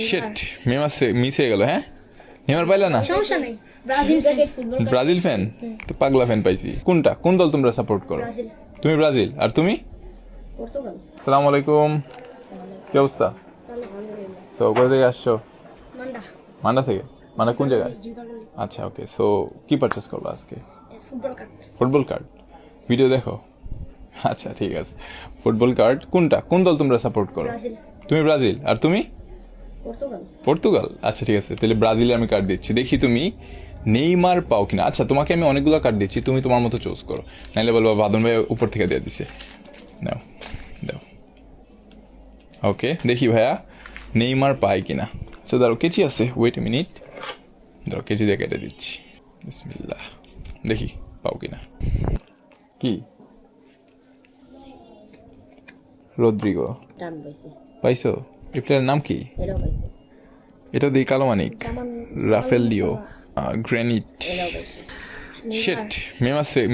Sheet, miss হয়ে গেল। হ্যাঁ, নেইমার পাইলা না? সমস্যা নাই। ব্রাজিল ফ্যান তো পাগলা ফ্যান পাইছি। কোন দল তোমরা সাপোর্ট করো? তুমি ব্রাজিল, আর তুমি? পর্তুগাল। আসসালামু আলাইকুম, কি অবস্থা? সো কোথা থেকে আসছো? মান্ডা থেকে? মানে কোন জায়গায়? আচ্ছা, ওকে। সো কি পারচেস করবো আজকে? Football card. ভিডিও দেখো? আচ্ছা, ঠিক আছে। ফুটবল কার্ড কোন দল তোমরা সাপোর্ট করো? তুমি ব্রাজিল, আর তুমি? পর্তুগাল। আচ্ছা, ঠিক আছে, তাহলে ব্রাজিলে আমি কার্ড দিচ্ছি, দেখি তুমি নেইমার পাও কিনা। আচ্ছা, তোমাকে আমি অনেকগুলো কার্ড দিচ্ছি, তুমি তোমার মতো চুজ করো, নাইলে বলবো বাদন ভাই উপর থেকে দিয়ে দিছে। নাও, দাও। ওকে, দেখি ভাইয়া নেইমার পায় কিনা। আচ্ছা, দাঁড়ো, কেচি আছে, ওয়েট এ মিনিট। দাঁড়ো, কেচি দিয়ে কেটে দিচ্ছি। বিসমিল্লাহ, দেখি পাও কিনা। কি রদ্রিগো পাইছো? এই প্লেয়ারের নাম কি? এটা দিই কালো মানিক, রাফেল লিও, গ্রেনিট। শিট,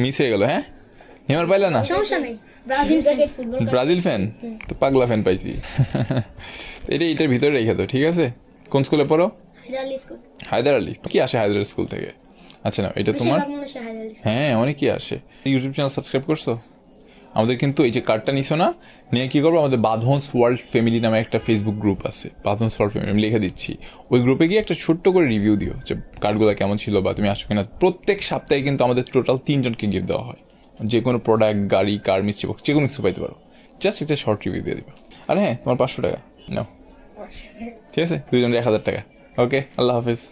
মিস হয়ে গেল। হ্যাঁ, নেইমার পাইলা না? সমস্যা নাই। ব্রাজিল ফ্যান তো পাগলা ফ্যান পাইছি। এটার ভিতরে রেখে দাও, ঠিক আছে? কোন স্কুলে পড়ো? হায়দার আলী। কি আসে হায়দার স্কুল থেকে? আচ্ছা, না এটা তোমার? হ্যাঁ, অনেকেই আসে। ইউটিউব চ্যানেল সাবস্ক্রাইব করছো? আমাদের কিন্তু এই যে কার্ডটা নিছো না, নিয়ে কী করবো, আমাদের বাঁধনস ওয়ার্ল্ড ফ্যামিলি নামে একটা ফেসবুক গ্রুপ আছে, বাঁধনস ওয়ার্ল্ড ফ্যামিলি, আমি লিখে দিচ্ছি। ওই গ্রুপে গিয়ে একটা ছোট্ট করে রিভিউ দিও যে কার্ডগুলো কেমন ছিল বা তুমি আসো কিনা। প্রত্যেক সপ্তাহে কিন্তু আমাদের টোটাল 3 জনকে গিফট দেওয়া হয়। যে কোনো প্রোডাক্ট, গাড়ি, কার, মিস্ট্রি বক্স, যে কোনো কিছু পাইতে পারো। জাস্ট একটা শর্ট রিভিউ দিয়ে দিবা। আর হ্যাঁ, তোমার 500 টাকা নাও, ঠিক আছে? 2 জনের 1000 টাকা। ওকে, আল্লাহ হাফিজ।